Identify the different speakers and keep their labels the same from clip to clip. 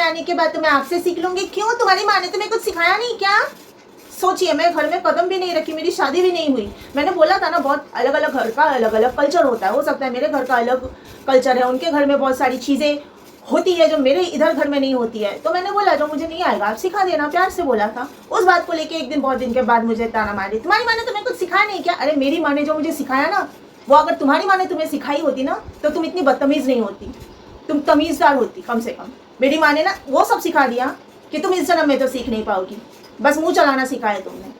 Speaker 1: आने के बाद तो मैं आपसे सीख लूंगी। क्यों, तुम्हारी माँ ने तुम्हें कुछ सिखाया नहीं क्या? सोचिए, मैं घर में कदम भी नहीं रखी, मेरी शादी भी नहीं हुई। मैंने बोला था ना, बहुत अलग अलग घर का अलग अलग कल्चर होता है। हो सकता है मेरे घर का अलग कल्चर है, उनके घर में बहुत सारी चीज़ें होती है जो मेरे इधर घर में नहीं होती है। तो मैंने बोला जो मुझे नहीं आएगा आप सिखा देना, प्यार से बोला था। उस बात को लेके एक दिन, बहुत दिन के बाद मुझे ताना मारी, तुम्हारी माँ ने तुम्हें कुछ सिखाया नहीं क्या? अरे मेरी माँ ने जो मुझे सिखाया ना, वो अगर तुम्हारी माँ ने तुम्हें सिखाई होती ना, तो तुम इतनी बदतमीज नहीं होती, तुम तमीज़दार होती कम से कम। मेरी माँ ने ना वो सब सिखा दिया कि तुम इस जन्म में तो सीख नहीं पाओगी, बस मुंह चलाना सिखाया तुमने।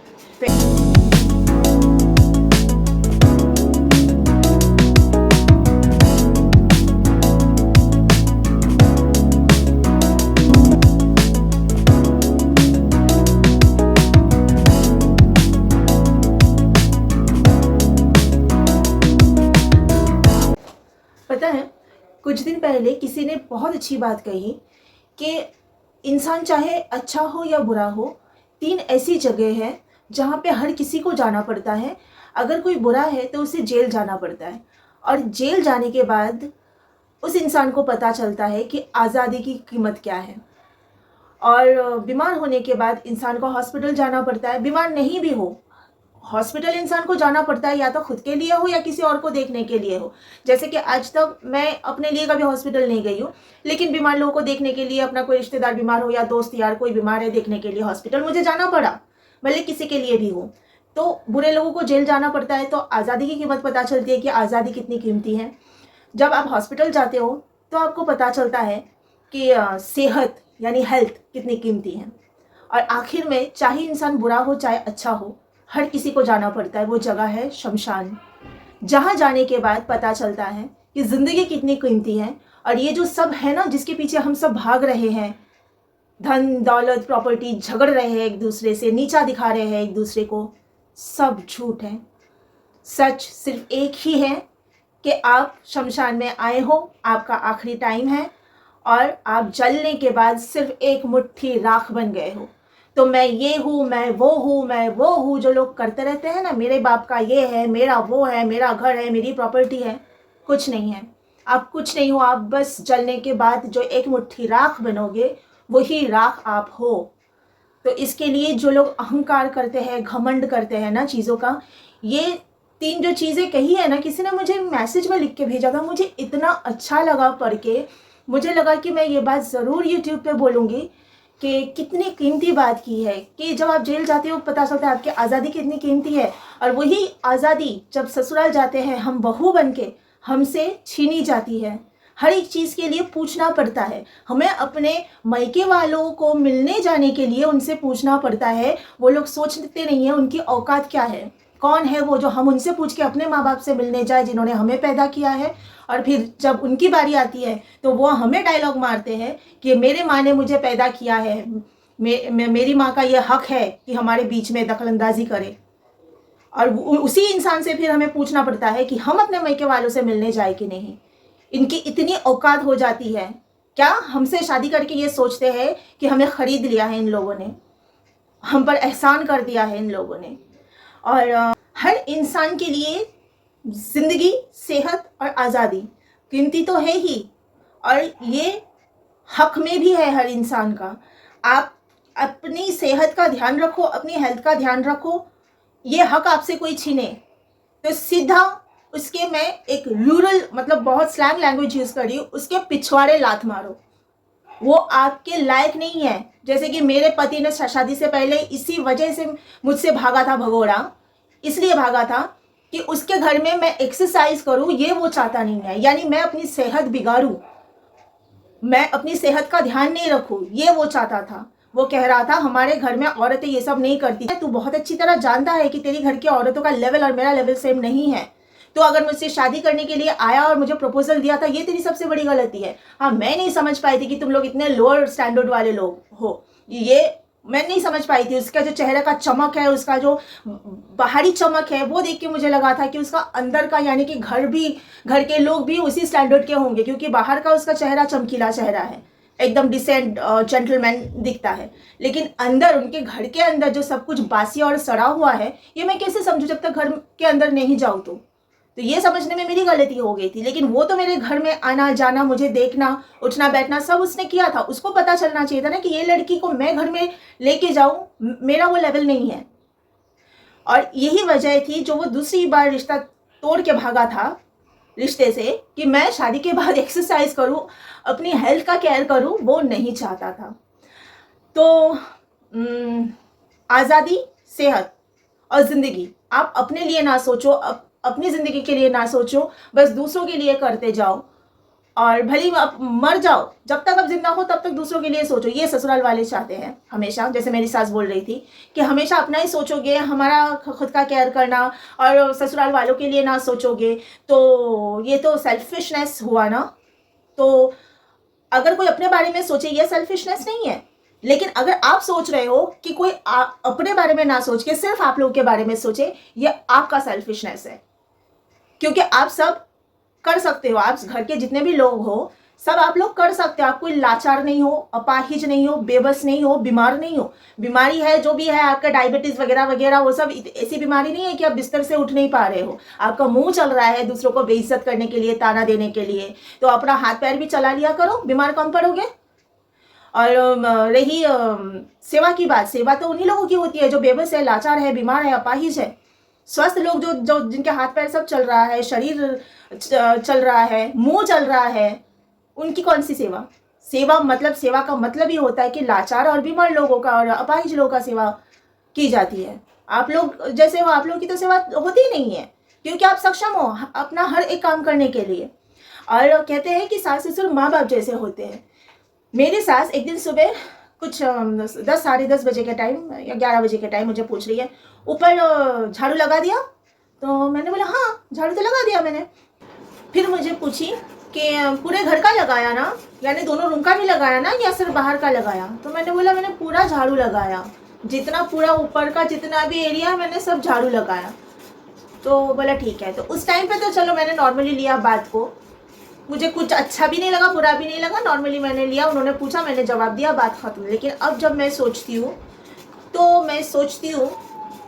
Speaker 1: पता है, कुछ दिन पहले किसी ने बहुत अच्छी बात कही कि इंसान चाहे अच्छा हो या बुरा हो, 3 ऐसी जगह है जहाँ पे हर किसी को जाना पड़ता है। अगर कोई बुरा है तो उसे जेल जाना पड़ता है, और जेल जाने के बाद उस इंसान को पता चलता है कि आज़ादी की कीमत क्या है। और बीमार होने के बाद इंसान को हॉस्पिटल जाना पड़ता है। बीमार नहीं भी हो, हॉस्पिटल इंसान को जाना पड़ता है, या तो खुद के लिए हो या किसी और को देखने के लिए हो। जैसे कि आज तक मैं अपने लिए कभी हॉस्पिटल नहीं गई हूँ, लेकिन बीमार लोगों को देखने के लिए, अपना कोई रिश्तेदार बीमार हो या दोस्त यार कोई बीमार है, देखने के लिए हॉस्पिटल मुझे जाना पड़ा, भले किसी के लिए भी हो। तो बुरे लोगों को जेल जाना पड़ता है। तो आज़ादी की कीमत पता चलती है कि आज़ादी कितनी कीमती है। जब आप हॉस्पिटल जाते हो तो आपको पता चलता है कि सेहत यानी हेल्थ कितनी कीमती है। और आखिर में चाहे इंसान बुरा हो चाहे अच्छा हो, हर किसी को जाना पड़ता है। वो जगह है शमशान, जहाँ जाने के बाद पता चलता है कि ज़िंदगी कितनी कीमती है। और ये जो सब है ना, जिसके पीछे हम सब भाग रहे हैं, धन दौलत प्रॉपर्टी, झगड़ रहे हैं एक दूसरे से, नीचा दिखा रहे हैं एक दूसरे को, सब झूठ है। सच सिर्फ एक ही है कि आप शमशान में आए हो, आपका आखिरी टाइम है, और आप जलने के बाद सिर्फ एक मुट्ठी राख बन गए हो। तो मैं ये हूँ, मैं वो हूँ, मैं वो हूँ, जो लोग करते रहते हैं ना, मेरे बाप का ये है, मेरा वो है, मेरा घर है, मेरी प्रॉपर्टी है, कुछ नहीं है। आप कुछ नहीं हो, आप बस जलने के बाद जो एक मुट्ठी राख बनोगे, वही राख आप हो। तो इसके लिए जो लोग अहंकार करते हैं, घमंड करते हैं ना चीज़ों का, ये 3 जो चीज़ें कही है ना, किसी ने मुझे मैसेज में लिख के भेजा था, मुझे इतना अच्छा लगा पढ़ के। मुझे लगा कि मैं ये बात ज़रूर यूट्यूब पे बोलूँगी कि कितनी कीमती बात की है कि जब आप जेल जाते हो पता चलता है आपकी आज़ादी कितनी कीमती है। और वही आज़ादी जब ससुराल जाते हैं हम बहू बन के, हमसे छीनी जाती है। हर एक चीज़ के लिए पूछना पड़ता है हमें। अपने मायके वालों को मिलने जाने के लिए उनसे पूछना पड़ता है। वो लोग सोचते नहीं है उनकी औकात क्या है, कौन है वो, जो हम उनसे पूछ के अपने माँ बाप से मिलने जाए जिन्होंने हमें पैदा किया है। और फिर जब उनकी बारी आती है तो वो हमें डायलॉग मारते हैं कि मेरे माँ ने मुझे पैदा किया है, मेरी माँ का ये हक है कि हमारे बीच में दखलंदाजी करे। और उसी इंसान से फिर हमें पूछना पड़ता है कि हम अपने मायके वालों से मिलने जाए कि नहीं। इनकी इतनी औकात हो जाती है क्या, हमसे शादी करके ये सोचते हैं कि हमें ख़रीद लिया है इन लोगों ने, हम पर एहसान कर दिया है इन लोगों ने। और हर इंसान के लिए ज़िंदगी, सेहत और आज़ादी कीमती तो है ही, और ये हक में भी है हर इंसान का। आप अपनी सेहत का ध्यान रखो, अपनी हेल्थ का ध्यान रखो, ये हक आपसे कोई छीने तो सीधा उसके, मैं एक रूरल मतलब बहुत स्लैंग लैंग्वेज यूज़ कर रही हूँ, उसके पिछवाड़े लात मारो। वो आपके लायक नहीं है। जैसे कि मेरे पति ने शादी से पहले इसी वजह से मुझसे भागा था भगोड़ा, इसलिए भागा था कि उसके घर में मैं एक्सरसाइज करूं, ये वो चाहता नहीं है। यानी मैं अपनी सेहत बिगाड़ूं, मैं अपनी सेहत का ध्यान नहीं रखूं, ये वो चाहता था। वो कह रहा था हमारे घर में औरतें ये सब नहीं करती। तू बहुत अच्छी तरह जानता है कि तेरी घर की औरतों का लेवल और मेरा लेवल सेम नहीं है। तो अगर मुझसे शादी करने के लिए आया और मुझे प्रपोजल दिया था, ये तेरी सबसे बड़ी गलती है। हाँ, मैं नहीं समझ पाई थी कि तुम लोग इतने लोअर स्टैंडर्ड वाले लोग हो, ये मैं नहीं समझ पाई थी। उसका जो चेहरे का चमक है, उसका जो बाहरी चमक है, वो देख के मुझे लगा था कि उसका अंदर का, यानी कि घर के लोग भी उसी स्टैंडर्ड के होंगे, क्योंकि बाहर का उसका चेहरा चमकीला चेहरा है, एकदम डिसेंट जेंटलमैन दिखता है। लेकिन अंदर, उनके घर के अंदर जो सब कुछ बासी और सड़ा हुआ है, ये मैं कैसे समझूं जब तक घर के अंदर नहीं जाऊँ तो। तो ये समझने में मेरी गलती हो गई थी। लेकिन वो तो मेरे घर में आना जाना, मुझे देखना, उठना बैठना सब उसने किया था। उसको पता चलना चाहिए था ना कि ये लड़की को मैं घर में लेके जाऊं, मेरा वो लेवल नहीं है। और यही वजह थी जो वो दूसरी बार रिश्ता तोड़ के भागा था रिश्ते से, कि मैं शादी के बाद एक्सरसाइज करूं, अपनी हेल्थ का केयर करूं, वो नहीं चाहता था। तो आज़ादी, सेहत और ज़िंदगी, आप अपने लिए ना सोचो, अपनी ज़िंदगी के लिए ना सोचो, बस दूसरों के लिए करते जाओ। और भले आप मर जाओ, जब तक आप जिंदा हो तब तक दूसरों के लिए सोचो। ये ससुराल वाले चाहते हैं हमेशा, जैसे मेरी सास बोल रही थी कि हमेशा अपना ही सोचोगे, हमारा खुद का केयर करना और ससुराल वालों के लिए ना सोचोगे, तो ये तो सेल्फिशनेस हुआ ना। तो अगर कोई अपने बारे में सोचे, ये सेल्फिशनेस नहीं है। लेकिन अगर आप सोच रहे हो कि कोई अपने बारे में ना सोच के सिर्फ आप लोगों के बारे में सोचे, ये आपका सेल्फिशनेस है। क्योंकि आप सब कर सकते हो, आप घर के जितने भी लोग हो सब आप लोग कर सकते हो। आप कोई लाचार नहीं हो, अपाहिज नहीं हो, बेबस नहीं हो, बीमार नहीं हो। बीमारी है जो भी है आपका, डायबिटीज वगैरह वगैरह, वो सब ऐसी बीमारी नहीं है कि आप बिस्तर से उठ नहीं पा रहे हो। आपका मुंह चल रहा है दूसरों को बेइज्जत करने के लिए, ताना देने के लिए, तो अपना हाथ पैर भी चला लिया करो, बीमार कम पड़ोगे। और रही सेवा की बात, सेवा तो उन्हीं लोगों की होती है जो बेबस है, लाचार है, बीमार है, अपाहिज है। स्वस्थ लोग जो जो जिनके हाथ पैर सब चल रहा है, शरीर चल रहा है, मुंह चल रहा है, उनकी कौन सी सेवा? सेवा मतलब, सेवा का मतलब ही होता है कि लाचार और बीमार लोगों का और अपाहिज लोगों का सेवा की जाती है। आप लोग जैसे हो, आप लोगों की तो सेवा होती ही नहीं है, क्योंकि आप सक्षम हो अपना हर एक काम करने के लिए। और कहते हैं कि सास ससुर माँ बाप जैसे होते हैं। मेरी सास एक दिन सुबह कुछ 10 साढ़े 10 बजे के टाइम या 11 बजे के टाइम मुझे पूछ रही है, ऊपर झाड़ू लगा दिया? तो मैंने बोला हाँ, झाड़ू तो लगा दिया मैंने। फिर मुझे पूछी कि पूरे घर का लगाया ना, यानी दोनों रूम का भी लगाया ना, या सिर्फ बाहर का लगाया? तो मैंने बोला मैंने पूरा झाड़ू लगाया, जितना पूरा ऊपर का जितना भी एरिया मैंने सब झाड़ू लगाया। तो बोला ठीक है। तो उस टाइम पे तो चलो मैंने नॉर्मली लिया बात को, मुझे कुछ अच्छा भी नहीं लगा, बुरा भी नहीं लगा, नॉर्मली मैंने लिया। उन्होंने पूछा, मैंने जवाब दिया, बात खत्म। लेकिन अब जब मैं सोचती हूँ तो मैं सोचती हूँ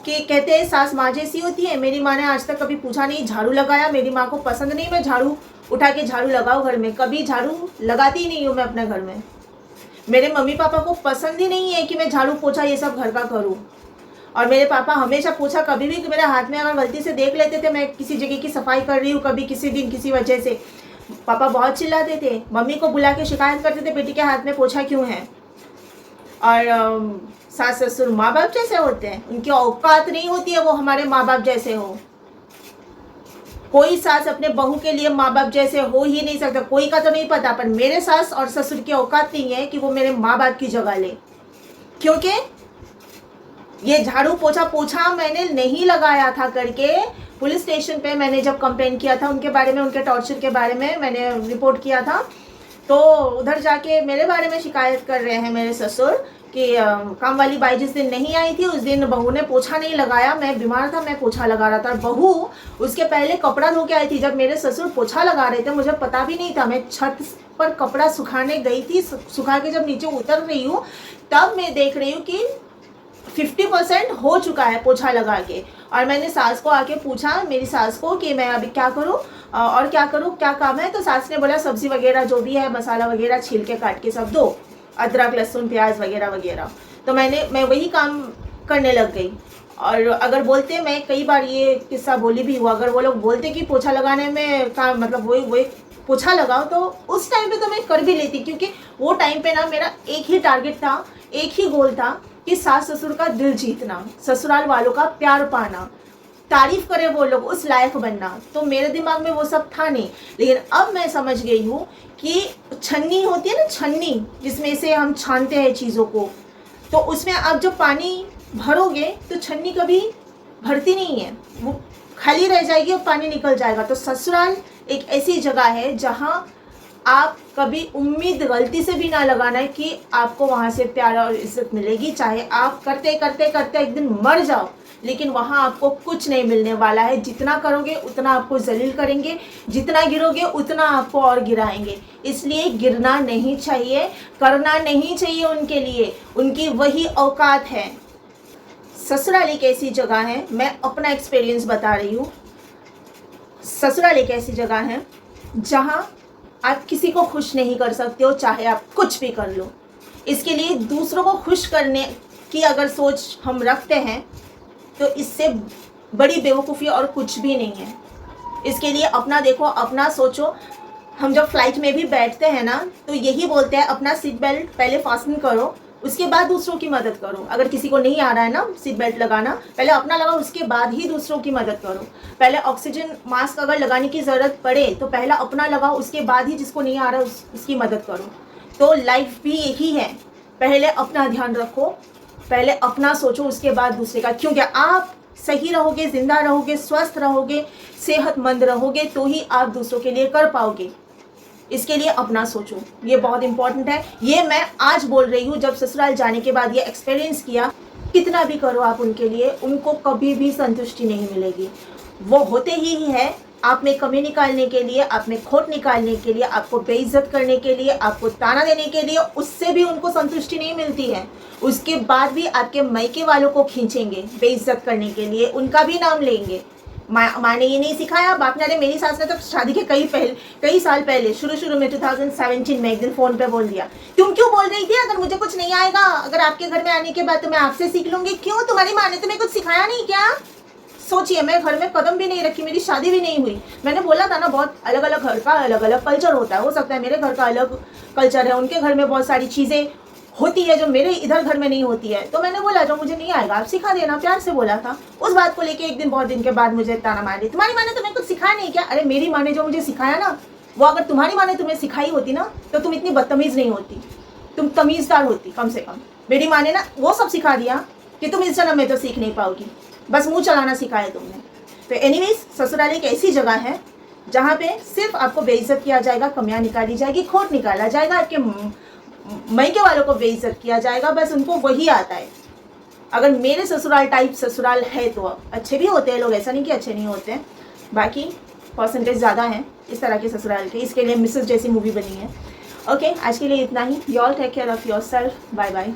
Speaker 1: कि कहते हैं सास माँ जैसी होती है। मेरी माँ ने आज तक कभी पूछा नहीं झाड़ू लगाया, मेरी माँ को पसंद नहीं मैं झाड़ू उठा के झाड़ू लगाऊँ घर में, कभी झाड़ू लगाती ही नहीं हूँ मैं अपने घर में। मेरे मम्मी पापा को पसंद ही नहीं है कि मैं झाड़ू पोछा ये सब घर का करूँ। और मेरे पापा हमेशा पोछा, कभी भी मेरे हाथ में अगर गलती से देख लेते थे मैं किसी जगह की सफाई कर रही हूँ, कभी किसी दिन किसी वजह से, पापा बहुत चिल्लाते थे, मम्मी को बुला के शिकायत करते थे बेटी के हाथ में पोछा क्यों है। और सास ससुर माँ बाप जैसे होते हैं, उनकी औकात नहीं होती है वो हमारे माँ बाप जैसे हो। कोई सास अपने बहू के लिए माँ बाप जैसे हो ही नहीं सकता, कोई का तो नहीं पता, पर मेरे सास और ससुर की औकात नहीं है कि वो मेरे माँ बाप की जगह ले। क्योंकि ये झाड़ू पोछा पोछा मैंने नहीं लगाया था करके पुलिस स्टेशन पे मैंने जब कंप्लेन किया था उनके बारे में, उनके टॉर्चर के बारे में मैंने रिपोर्ट किया था, तो उधर जाके मेरे बारे में शिकायत कर रहे हैं मेरे ससुर कि काम वाली बाई जिस दिन नहीं आई थी उस दिन बहू ने पोछा नहीं लगाया, मैं बीमार था, मैं पोछा लगा रहा था। बहू उसके पहले कपड़ा धो के आई थी, जब मेरे ससुर पोछा लगा रहे थे मुझे पता भी नहीं था। मैं छत पर कपड़ा सुखाने गई थी, सुखा के जब नीचे उतर रही हूँ तब मैं देख रही हूँ कि 50% हो चुका है पोछा लगा के। और मैंने सास को आके पूछा, मेरी सास को, कि मैं अभी क्या करूँ और क्या करूँ, क्या काम है? तो सास ने बोला सब्जी वगैरह जो भी है, मसाला वगैरह छील के काट के सब दो, अदरक लहसुन प्याज वगैरह वगैरह। तो मैं वही काम करने लग गई। और अगर बोलते, मैं कई बार ये किस्सा बोली भी हुआ, अगर वो लोग बोलते कि पोछा लगाने में काम मतलब वही पोछा लगाओ, तो उस टाइम पे तो मैं कर भी लेती, क्योंकि वो टाइम पे ना मेरा एक ही टारगेट था, एक ही गोल था कि सास ससुर का दिल जीतना, ससुराल वालों का प्यार पाना, तारीफ करे वो लोग, उस लायक बनना। तो मेरे दिमाग में वो सब था नहीं। लेकिन अब मैं समझ गई हूँ कि छन्नी होती है ना, छन्नी जिसमें से हम छानते हैं चीज़ों को, तो उसमें आप जब पानी भरोगे तो छन्नी कभी भरती नहीं है, वो खाली रह जाएगी और पानी निकल जाएगा। तो ससुराल एक ऐसी जगह है जहाँ आप कभी उम्मीद गलती से भी ना लगाना है कि आपको वहाँ से प्यार और इज्जत मिलेगी, चाहे आप करते करते करते एक दिन मर जाओ, लेकिन वहाँ आपको कुछ नहीं मिलने वाला है। जितना करोगे उतना आपको जलील करेंगे, जितना गिरोगे उतना आपको और गिराएंगे। इसलिए गिरना नहीं चाहिए, करना नहीं चाहिए उनके लिए, उनकी वही औकात है। ससुराल एक ऐसी जगह है, मैं अपना एक्सपीरियंस बता रही हूँ, ससुराल एक ऐसी जगह है जहाँ आप किसी को खुश नहीं कर सकते हो, चाहे आप कुछ भी कर लो। इसके लिए दूसरों को खुश करने की अगर सोच हम रखते हैं तो इससे बड़ी बेवकूफ़ी और कुछ भी नहीं है। इसके लिए अपना देखो, अपना सोचो। हम जब फ्लाइट में भी बैठते हैं ना तो यही बोलते हैं अपना सीट बेल्ट पहले फास्टन करो, उसके बाद दूसरों की मदद करो। अगर किसी को नहीं आ रहा है ना सीट बेल्ट लगाना, पहले अपना लगाओ, उसके बाद ही दूसरों की मदद करो। पहले ऑक्सीजन मास्क अगर लगाने की ज़रूरत पड़े तो पहला अपना लगाओ, उसके बाद ही जिसको नहीं आ रहा उसकी मदद करो। तो लाइफ भी यही है, पहले अपना ध्यान रखो, पहले अपना सोचो, उसके बाद दूसरे का। क्योंकि आप सही रहोगे, जिंदा रहोगे, स्वस्थ रहोगे, सेहतमंद रहोगे तो ही आप दूसरों के लिए कर पाओगे। इसके लिए अपना सोचो, ये बहुत इंपॉर्टेंट है। ये मैं आज बोल रही हूँ, जब ससुराल जाने के बाद ये एक्सपीरियंस किया। कितना भी करो आप उनके लिए, उनको कभी भी संतुष्टि नहीं मिलेगी। वो होते ही है आप में कमी निकालने के लिए, आप में खोट निकालने के लिए, आपको बेइज्जत करने के लिए, आपको ताना देने के लिए। उससे भी उनको संतुष्टि नहीं मिलती है। उसके बाद भी आपके मायके वालों को खींचेंगे बेइज्जत करने के लिए, उनका भी नाम लेंगे। माँ ने ये नहीं सिखाया, बाप ने। अरे मेरी सास ने तो शादी के कई साल पहले शुरू में 2017 में एक दिन फ़ोन पे बोल दिया, तुम क्यों बोल रही थी अगर मुझे कुछ नहीं आएगा, अगर आपके घर में आने के बाद तो मैं आपसे सीख लूँगी। क्यों, तुम्हारी माँ ने तुम्हें कुछ सिखाया नहीं क्या? सोचिए, मैं घर में कदम भी नहीं रखी, मेरी शादी भी नहीं हुई। मैंने बोला था ना, बहुत अलग अलग घर का अलग अलग कल्चर होता है। हो सकता है मेरे घर का अलग कल्चर है, उनके घर में बहुत सारी चीज़ें होती है जो मेरे इधर घर में नहीं होती है। तो मैंने बोला जो मुझे नहीं आएगा आप सिखा देना, प्यार से बोला था। उस बात को लेके एक दिन बहुत दिन के बाद मुझे ताना मार दी, तुम्हारी माँ ने तुम्हें कुछ सिखाया नहीं क्या? अरे मेरी माँ ने जो मुझे सिखाया ना, वो अगर तुम्हारी माँ ने तुम्हें सिखाई होती ना तो तुम इतनी बदतमीज़ नहीं होती, तुम तमीज़दार होती कम से कम। मेरी माँ ने ना वो सब सिखा दिया कि तुम इस जन्म में तो सीख नहीं पाओगी, बस मुँह चलाना सिखाया तुमने। तो एनीवेज, ससुराल एक ऐसी जगह है जहाँ पे सिर्फ आपको बेइज्जत किया जाएगा, कमियाँ निकाली जाएगी, खोट निकाला जाएगा, आपके मायके वालों को बेइज्जत किया जाएगा, बस उनको वही आता है। अगर मेरे ससुराल टाइप ससुराल है तो अच्छे भी होते हैं लोग, ऐसा नहीं कि अच्छे नहीं होते हैं, बाकी परसेंटेज ज़्यादा है इस तरह के ससुराल के। इसके लिए मिसेस जैसी मूवी बनी है। ओके, आज के लिए इतना ही। You all take care of yourself. Bye bye.